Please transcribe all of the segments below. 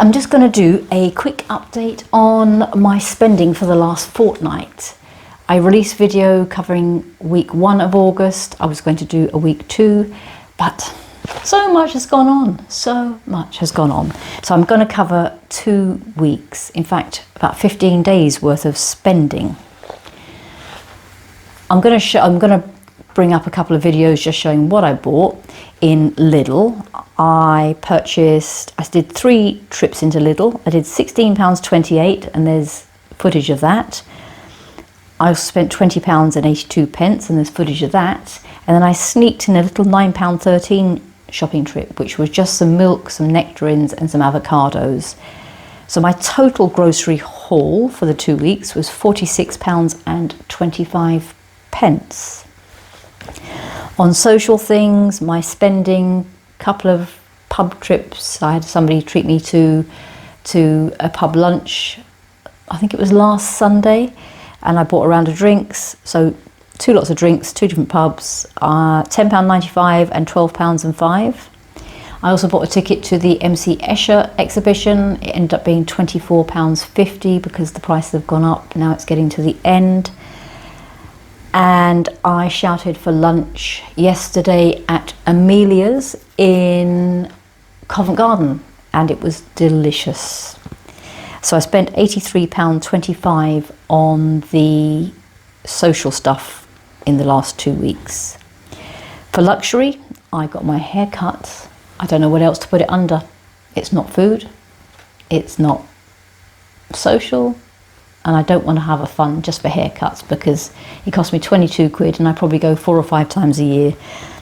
I'm just going to do a quick update on my spending for the last fortnight. I released a video covering week 1 of August. I was going to do a week 2, but so much has gone on. So I'm going to cover 2 weeks, in fact, about 15 days worth of spending. I'm going to bring up a couple of videos just showing what I bought in Lidl. I did 3 trips into Lidl. I did £16.28, and there's footage of that. I spent £20.82, and there's footage of that. And then I sneaked in a little £9.13 shopping trip, which was just some milk, some nectarines, and some avocados. So my total grocery haul for the 2 weeks was £46.25. On social things, my spending, couple of pub trips. I had somebody treat me to a pub lunch, I think it was last Sunday, and I bought a round of drinks. So 2 lots of drinks, 2 different pubs, £10.95 and £12.05. I also bought a ticket to the MC Escher exhibition. It ended up being £24.50 because the prices have gone up. Now it's getting to the end. And I shouted for lunch yesterday at Amelia's in Covent Garden, and it was delicious. So I spent £83.25 on the social stuff in the last 2 weeks. For luxury, I got my hair cut. I don't know what else to put it under. It's not food, it's not social, and I don't want to have a fun just for haircuts because it cost me 22 quid and I probably go 4 or 5 times a year.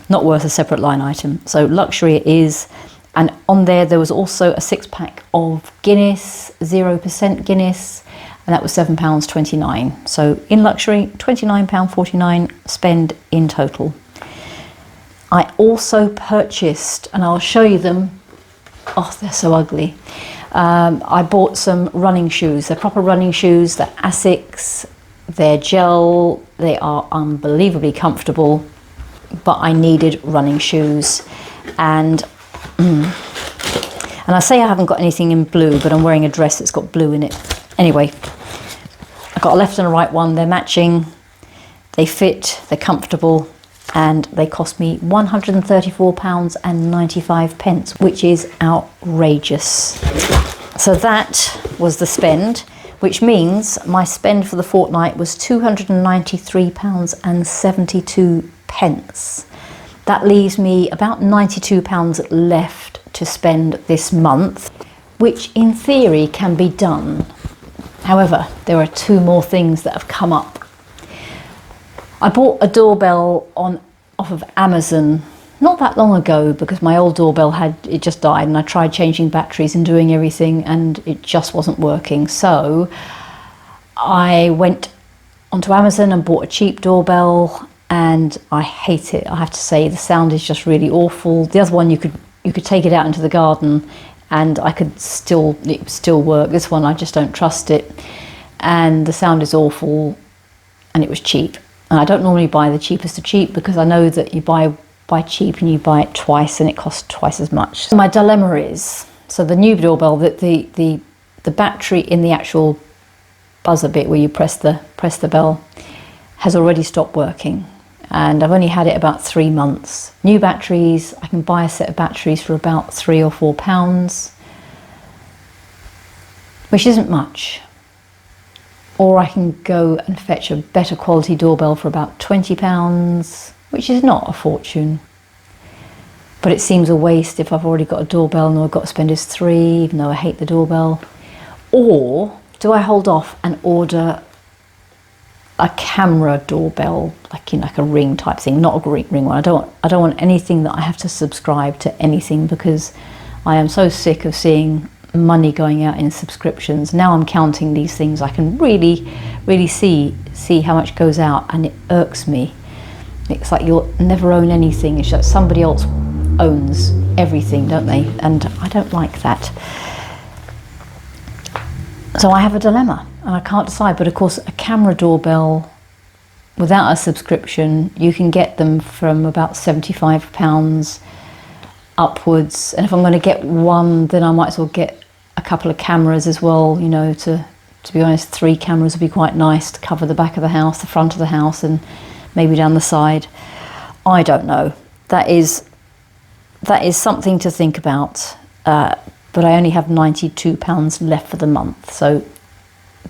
Not worth a separate line item. So luxury it is. And on there was also a 6-pack of Guinness, 0% Guinness, and that was £7.29. So in luxury, £29.49 spend in total. I also purchased, and I'll show you them. Oh, they're so ugly. I bought some running shoes. They're proper running shoes. They're Asics. They're gel. They are unbelievably comfortable, but I needed running shoes. And I say I haven't got anything in blue, but I'm wearing a dress that's got blue in it. Anyway, I've got a left and a right one. They're matching. They fit. They're comfortable. And they cost me £134.95, which is outrageous. So that was the spend, which means my spend for the fortnight was £293.72. That leaves me about £92 left to spend this month, which in theory can be done. However, there are 2 more things that have come up. I bought a doorbell off of Amazon not that long ago because my old doorbell it just died, and I tried changing batteries and doing everything and it just wasn't working. So I went onto Amazon and bought a cheap doorbell, and I hate it. I have to say, the sound is just really awful. The other one you could take it out into the garden and it would still work. This one I just don't trust it, and the sound is awful, and it was cheap. And I don't normally buy the cheapest of cheap because I know that you buy cheap and you buy it twice and it costs twice as much. So my dilemma is, so the new doorbell, that the battery in the actual buzzer bit where you press the bell has already stopped working, and I've only had it about 3 months. New batteries, I can buy a set of batteries for about £3 or £4, which isn't much. Or I can go and fetch a better quality doorbell for about £20, which is not a fortune. But it seems a waste if I've already got a doorbell and all I've got to spend is £3, even though I hate the doorbell. Or do I hold off and order a camera doorbell, like a ring type thing, not a ring one. I don't want anything that I have to subscribe to anything, because I am so sick of seeing money going out in subscriptions. Now I'm counting these things, I can really see how much goes out, and it irks me. It's like you'll never own anything. It's like somebody else owns everything, don't they? And I don't like that. So I have a dilemma and I can't decide. But of course, a camera doorbell without a subscription, you can get them from about £75 upwards. And if I'm going to get one, then I might as well get a couple of cameras as well, you know, to be honest, 3 cameras would be quite nice to cover the back of the house, the front of the house, and maybe down the side. I don't know. That is something to think about. But I only have £92 left for the month. So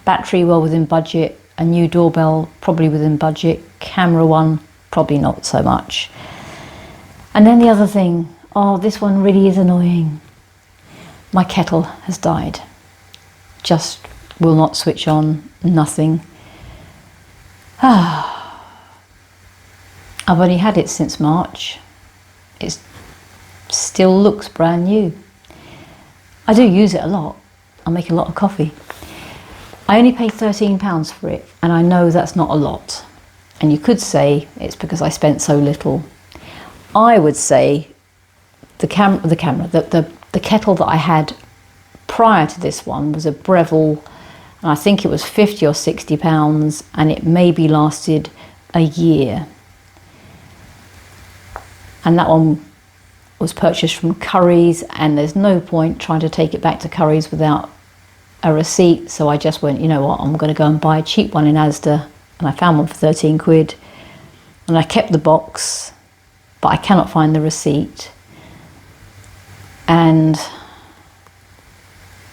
battery well within budget, a new doorbell probably within budget, camera one probably not so much. And then the other thing, oh, this one really is annoying. My kettle has died. Just will not switch on, nothing. I've only had it since March. It still looks brand new. I do use it a lot. I make a lot of coffee. I only paid £13 for it, and I know that's not a lot. And you could say it's because I spent so little. I would say the kettle that I had prior to this one was a Breville, and I think it was £50 or £60, and it maybe lasted a year. And that one was purchased from Curry's, and there's no point trying to take it back to Curry's without a receipt. So I just went, you know what, I'm going to go and buy a cheap one in Asda, and I found one for 13 quid, and I kept the box, but I cannot find the receipt, and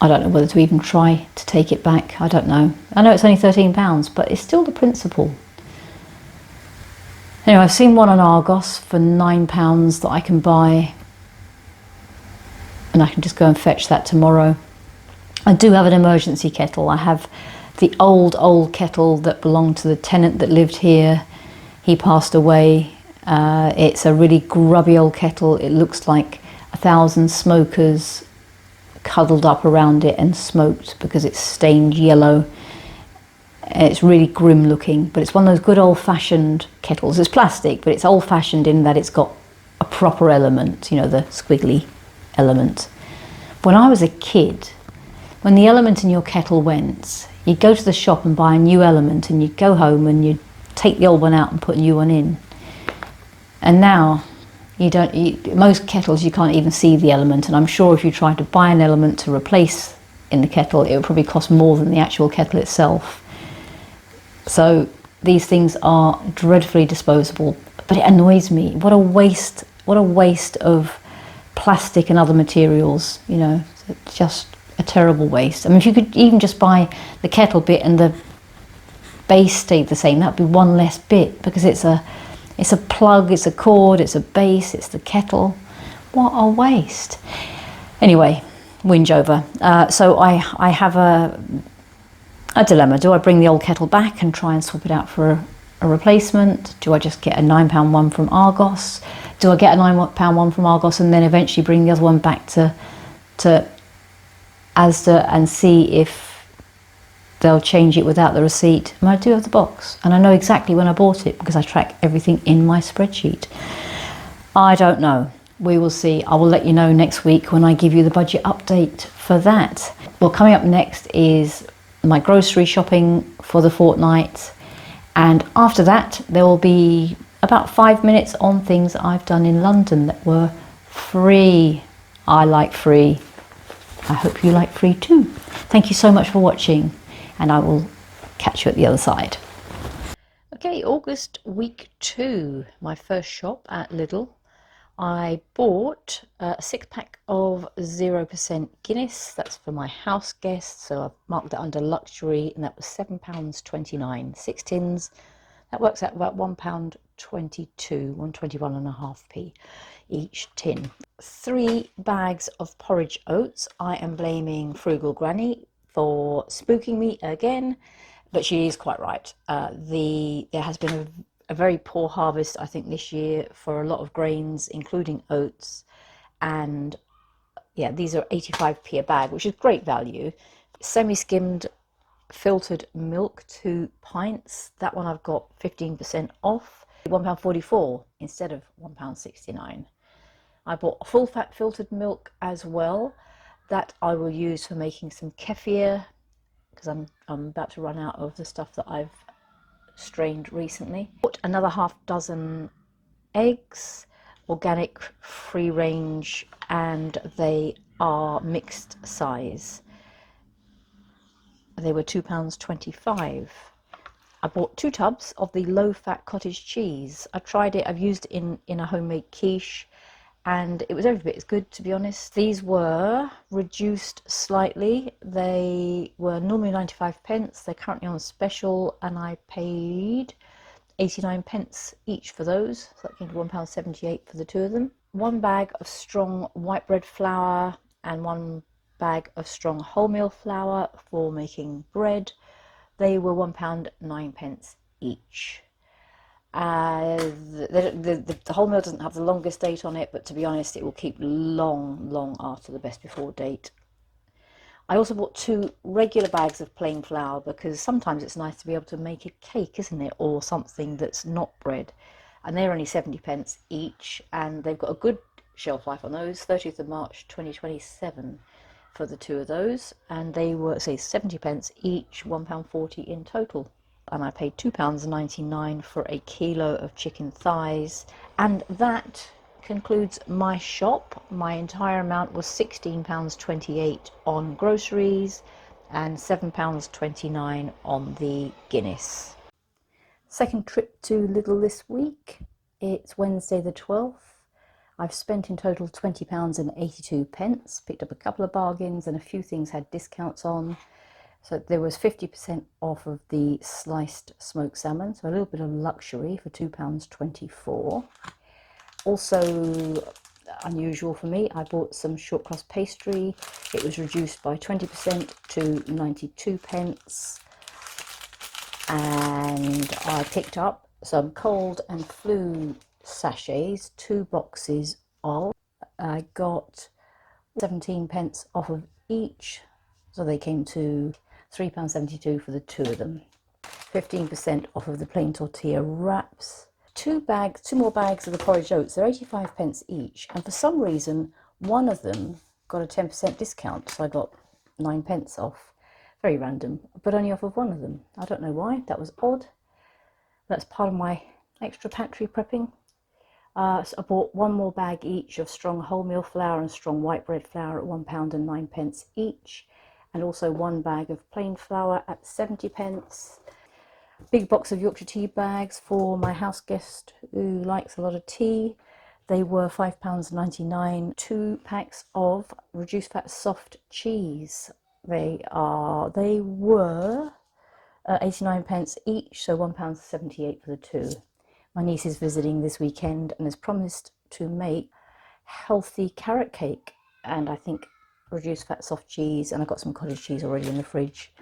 I don't know whether to even try to take it back. I don't know. I know it's only £13, but it's still the principle. Anyway, I've seen one on Argos for £9 that I can buy, and I can just go and fetch that tomorrow. I do have an emergency kettle. I have the old kettle that belonged to the tenant that lived here. He passed away. It's a really grubby old kettle. It looks like 1,000 smokers cuddled up around it and smoked because it's stained yellow. It's really grim looking, but it's one of those good old-fashioned kettles. It's plastic, but it's old-fashioned in that it's got a proper element, you know, the squiggly element. When I was a kid, when the element in your kettle went, you'd go to the shop and buy a new element, and you'd go home and you'd take the old one out and put a new one in. And now most kettles you can't even see the element, and I'm sure if you tried to buy an element to replace in the kettle, it would probably cost more than the actual kettle itself. So these things are dreadfully disposable, but it annoys me. What a waste of plastic and other materials, you know. It's just a terrible waste. I mean, if you could even just buy the kettle bit and the base stayed the same, that'd be one less bit, because it's a plug, it's a cord, it's a base, it's the kettle. What a waste. Anyway, whinge over. So I have a dilemma. Do I bring the old kettle back and try and swap it out for a replacement? Do I just get a £9 one from Argos? Do I get a £9 one from Argos and then eventually bring the other one back to Asda and see if they'll change it without the receipt? And I do have the box, and I know exactly when I bought it because I track everything in my spreadsheet. I don't know. We will see. I will let you know next week when I give you the budget update for that. Well, coming up next is my grocery shopping for the fortnight, and after that there will be about 5 minutes on things I've done in London that were free. I like free. I hope you like free too. Thank you so much for watching, and I will catch you at the other side. Okay, August week 2, my first shop at Lidl. I bought a 6-pack of 0% Guinness. That's for my house guests, so I've marked that under luxury, and that was £7.29. 6 tins. That works out about £1.22, 121.5p each tin. 3 bags of porridge oats. I am blaming Frugal Granny for spooking me again, but she is quite right. There has been a very poor harvest, I think, this year for a lot of grains, including oats, and yeah, these are 85p a bag, which is great value. Semi-skimmed filtered milk, 2 pints. That one I've got 15% off, £1.44 instead of £1.69. I bought full fat filtered milk as well. That I will use for making some kefir, because I'm about to run out of the stuff that I've strained recently. Bought another half dozen eggs, organic, free range, and they are mixed size. They were £2.25. I bought 2 tubs of the low-fat cottage cheese. I tried it, I've used it in a homemade quiche, and it was every bit as good, to be honest. These were reduced slightly. They were normally 95 pence. They're currently on special, and I paid 89 pence each for those. So that came to £1.78 for the 2 of them. 1 bag of strong white bread flour and 1 bag of strong wholemeal flour for making bread. They were £1.09 each. The wholemeal doesn't have the longest date on it, but to be honest, it will keep long after the best before date. I also bought 2 regular bags of plain flour, because sometimes it's nice to be able to make a cake, isn't it, or something that's not bread. And they're only 70 pence each, and they've got a good shelf life on those, 30th of March 2027 for the 2 of those, and they were, say, 70 pence each, £1.40 in total. And I paid £2.99 for a kilo of chicken thighs. And that concludes my shop. My entire amount was £16.28 on groceries and £7.29 on the Guinness. Second trip to Lidl this week. It's Wednesday the 12th. I've spent in total £20.82. Picked up a couple of bargains, and a few things had discounts on. So there was 50% off of the sliced smoked salmon, so a little bit of luxury for £2.24. Also unusual for me, I bought some short crust pastry. It was reduced by 20% to 92 pence. And I picked up some cold and flu sachets, 2 boxes of. I got 17 pence off of each, so they came to £3.72 for the 2 of them. 15% off of the plain tortilla wraps. 2 more bags of the porridge oats. They're 85 pence each, and for some reason one of them got a 10% discount, so I got 9 pence off. Very random, but only off of one of them. I don't know why. That was odd. That's part of my extra pantry prepping. So I bought 1 more bag each of strong wholemeal flour and strong white bread flour at £1.09 each, and also 1 bag of plain flour at 70 pence. Big box of Yorkshire tea bags for my house guest who likes a lot of tea. They were £5.99. 2 packs of reduced fat soft cheese. They were 89 pence each, so £1.78 for the 2. My niece is visiting this weekend and has promised to make healthy carrot cake, and I think reduced fat soft cheese, and I've got some cottage cheese already in the fridge,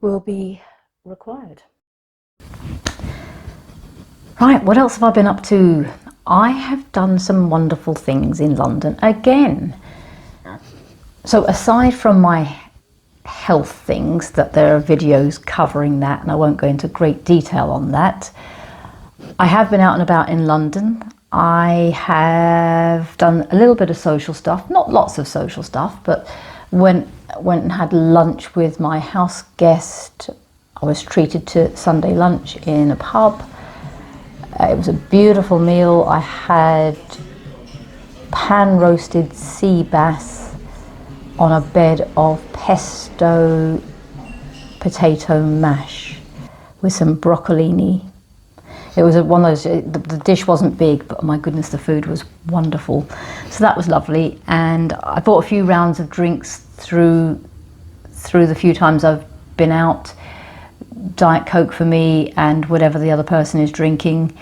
will be required. Right, what else have I been up to? I have done some wonderful things in London again. So aside from my health things, that there are videos covering that, and I won't go into great detail on that, I have been out and about in London. I have done a little bit of social stuff, not lots of social stuff, but went and had lunch with my house guest. I was treated to Sunday lunch in a pub. It was a beautiful meal. I had pan roasted sea bass on a bed of pesto potato mash with some broccolini. It was one of those, the dish wasn't big, but my goodness, the food was wonderful. So that was lovely. And I bought a few rounds of drinks through the few times I've been out. Diet Coke for me and whatever the other person is drinking.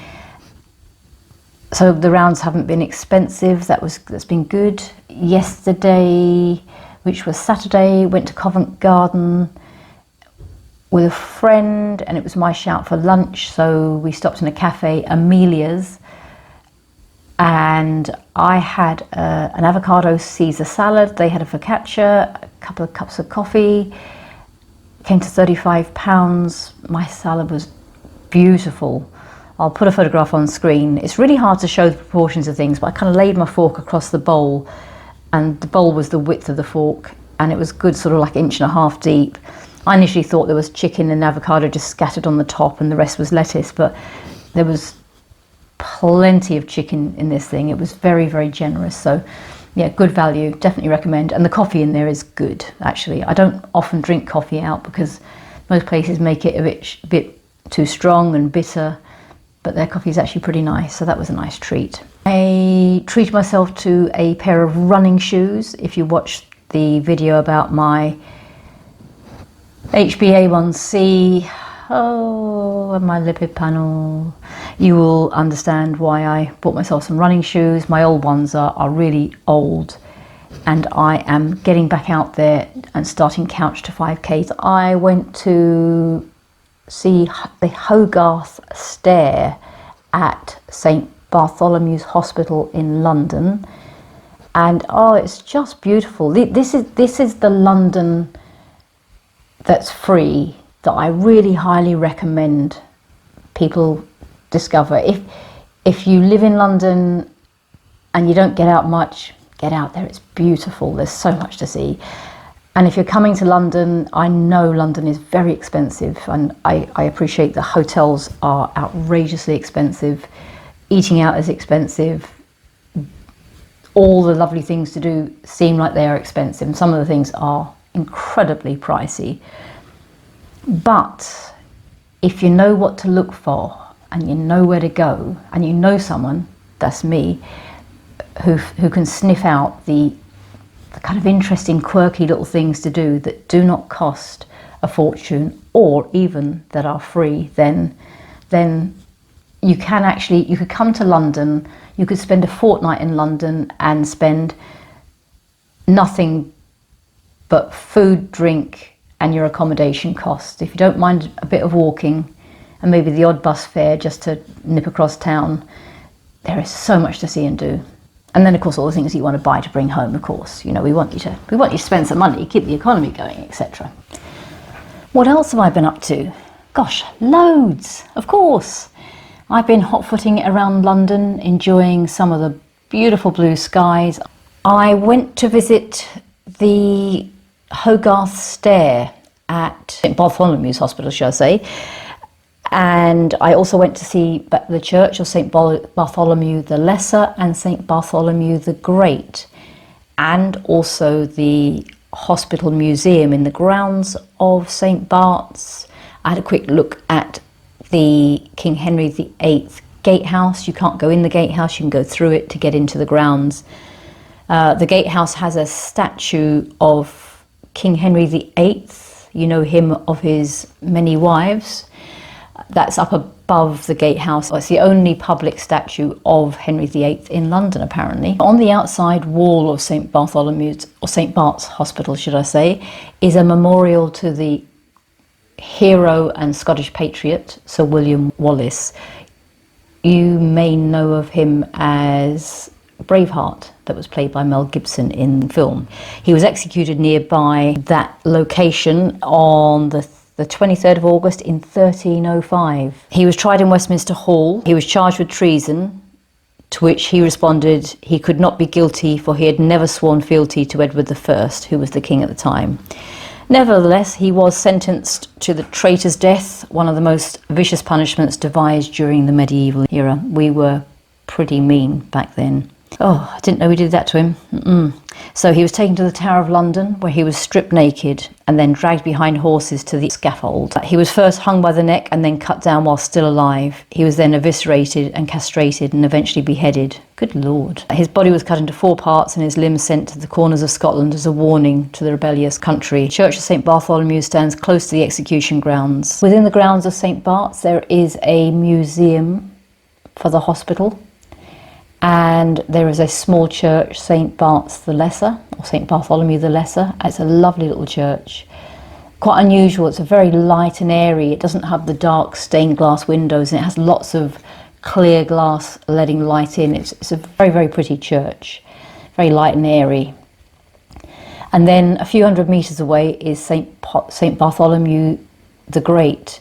So the rounds haven't been expensive. That's been good. Yesterday, which was Saturday, went to Covent Garden with a friend, and it was my shout for lunch, so we stopped in a cafe, Amelia's, and I had an avocado Caesar salad. They had a focaccia, a couple of cups of coffee. Came to £35. My salad was beautiful. I'll put a photograph on screen. It's really hard to show the proportions of things, but I kind of laid my fork across the bowl, and the bowl was the width of the fork, and it was good, sort of like 1.5 inches deep. I initially thought there was chicken and avocado just scattered on the top and the rest was lettuce, but there was plenty of chicken in this thing. It was very, very generous. So Yeah, good value, definitely recommend. And the coffee in there is good, actually. I don't often drink coffee out because most places make it a bit too strong and bitter, but their coffee is actually pretty nice, so that was a nice treat. I treated myself to a pair of running shoes. If you watched the video about my HbA1c, and my lipid panel, you will understand why I bought myself some running shoes. My old ones are really old, and I am getting back out there and starting couch to 5Ks. I went to see the Hogarth Stair at St Bartholomew's Hospital in London, and it's just beautiful. This is the London that's free that I really highly recommend people discover. If you live in London and you don't get out much, get out there. It's beautiful. There's so much to see. And if you're coming to London, I know London is very expensive, and I appreciate the hotels are outrageously expensive. Eating out is expensive. All the lovely things to do seem like they are expensive, and some of the things are incredibly pricey. But if you know what to look for and you know where to go, and you know someone, that's me, who can sniff out the kind of interesting, quirky little things to do that do not cost a fortune, or even that are free, then you could come to London. You could spend a fortnight in London and spend nothing but food, drink, and your accommodation costs. If you don't mind a bit of walking and maybe the odd bus fare just to nip across town, there is so much to see and do. And then, of course, all the things you want to buy to bring home, of course. You know, we want you to spend some money, keep the economy going, etc. What else have I been up to? Gosh, loads, of course. I've been hot-footing around London, enjoying some of the beautiful blue skies. I went to visit the Hogarth Stair at St Bartholomew's Hospital, shall I say. And I also went to see the church of St Bartholomew the Lesser and St Bartholomew the Great, and also the hospital museum in the grounds of St Barts. I had a quick look at the King Henry VIII gatehouse. You can't go in the gatehouse, you can go through it to get into the grounds. The gatehouse has a statue of King Henry VIII, you know him of his many wives. That's up above the gatehouse. It's the only public statue of Henry VIII in London, apparently. On the outside wall of St Bartholomew's, or St Bart's Hospital, should I say, is a memorial to the hero and Scottish patriot, Sir William Wallace. You may know of him as Braveheart, that was played by Mel Gibson in film. He was executed nearby that location on the 23rd of August in 1305. He was tried in Westminster Hall. He was charged with treason, to which he responded he could not be guilty, for he had never sworn fealty to Edward I, who was the king at the time. Nevertheless, he was sentenced to the traitor's death, one of the most vicious punishments devised during the medieval era. We were pretty mean back then. Oh, I didn't know we did that to him. So he was taken to the Tower of London, where he was stripped naked and then dragged behind horses to the scaffold. He was first hung by the neck and then cut down while still alive. He was then eviscerated and castrated and eventually beheaded. Good Lord. His body was cut into 4 parts and his limbs sent to the corners of Scotland as a warning to the rebellious country. The Church of St Bartholomew stands close to the execution grounds. Within the grounds of St Bart's there is a museum for the hospital. And there is a small church, St Bart's the Lesser, or St Bartholomew the Lesser. It's a lovely little church. Quite unusual, it's a very light and airy. It doesn't have the dark stained glass windows, and it has lots of clear glass letting light in. It's a very, very pretty church, very light and airy. And then a few hundred metres away is St Bartholomew the Great,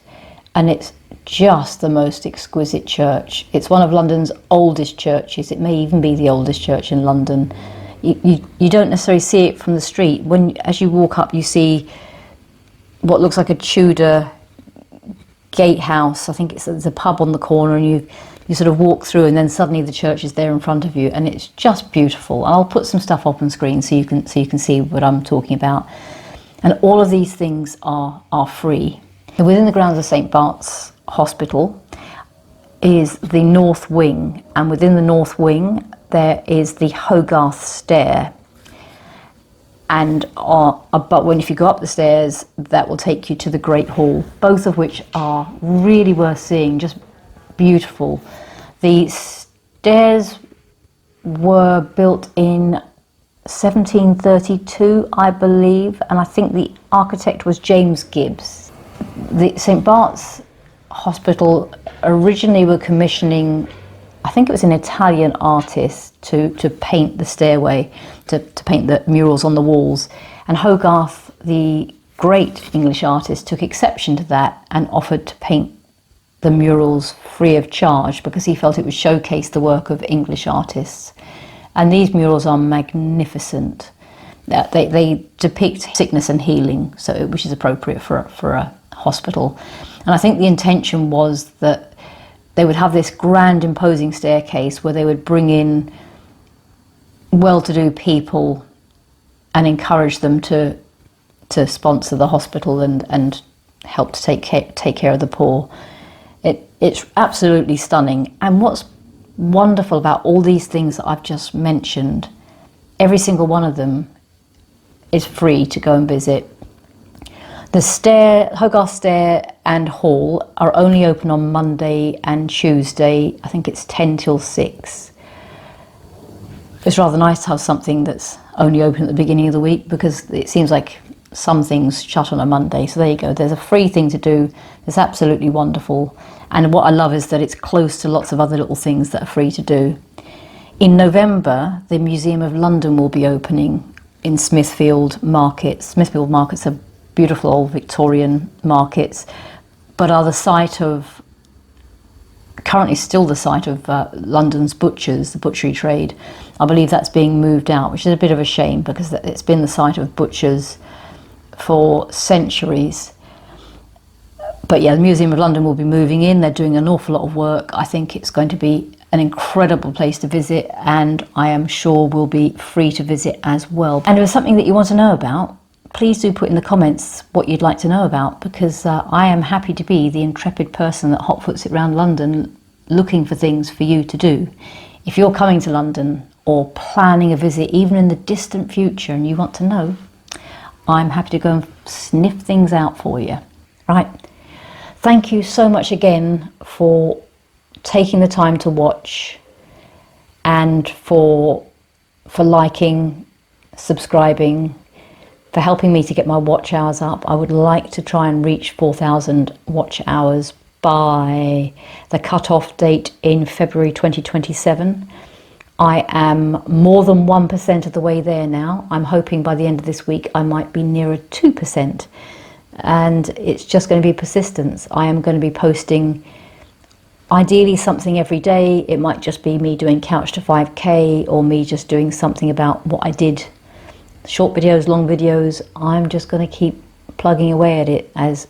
and it's just the most exquisite church. It's one of London's oldest churches. It may even be the oldest church in London. You don't necessarily see it from the street. As you walk up, you see what looks like a Tudor gatehouse. I think there's a pub on the corner, and you've You sort of walk through and then suddenly the church is there in front of you, and it's just beautiful. I'll put some stuff up on screen so you can see what I'm talking about. And all of these things are free. And within the grounds of St. Barts Hospital is the North Wing, and within the North Wing there is the Hogarth Stair. And if you go up the stairs, that will take you to the Great Hall, both of which are really worth seeing, just beautiful. The stairs were built in 1732, I believe, and I think the architect was James Gibbs. The St. Barts Hospital originally were commissioning, I think it was an Italian artist to paint the stairway, to paint the murals on the walls. And Hogarth, the great English artist, took exception to that and offered to paint the murals free of charge because he felt it would showcase the work of English artists. And these murals are magnificent. They depict sickness and healing, which is appropriate for a hospital. And I think the intention was that they would have this grand imposing staircase where they would bring in well-to-do people and encourage them to sponsor the hospital and help to take care of the poor. It's absolutely stunning. And what's wonderful about all these things that I've just mentioned, every single one of them is free to go and visit. The Hogarth Stair and Hall are only open on Monday and Tuesday. I think it's 10 till 6. It's rather nice to have something that's only open at the beginning of the week, because it seems like some things shut on a Monday. So there you go. There's a free thing to do. It's absolutely wonderful. And what I love is that it's close to lots of other little things that are free to do. In November, the Museum of London will be opening in Smithfield markets. Smithfield markets are beautiful old Victorian markets, but are currently still the site of London's butchers, the butchery trade. I believe that's being moved out, which is a bit of a shame because it's been the site of butchers for centuries. But yeah, the Museum of London will be moving in. They're doing an awful lot of work. I think it's going to be an incredible place to visit, and I am sure will be free to visit as well. And if there's something that you want to know about, please do put in the comments what you'd like to know about, because I am happy to be the intrepid person that hotfoots it around London looking for things for you to do. If you're coming to London or planning a visit even in the distant future and you want to know, I'm happy to go and sniff things out for you. Right, thank you so much again for taking the time to watch, and for liking, subscribing, for helping me to get my watch hours up. I would like to try and reach 4,000 watch hours by the cut-off date in February 2027. I am more than 1% of the way there now. I'm hoping by the end of this week I might be nearer 2%. And it's just going to be persistence. I am going to be posting ideally something every day. It might just be me doing Couch to 5K, or me just doing something about what I did. Short videos, long videos. I'm just going to keep plugging away at it. As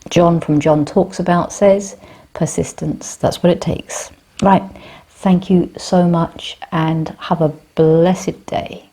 John from John Talks About says, persistence. That's what it takes. Right. Thank you so much and have a blessed day.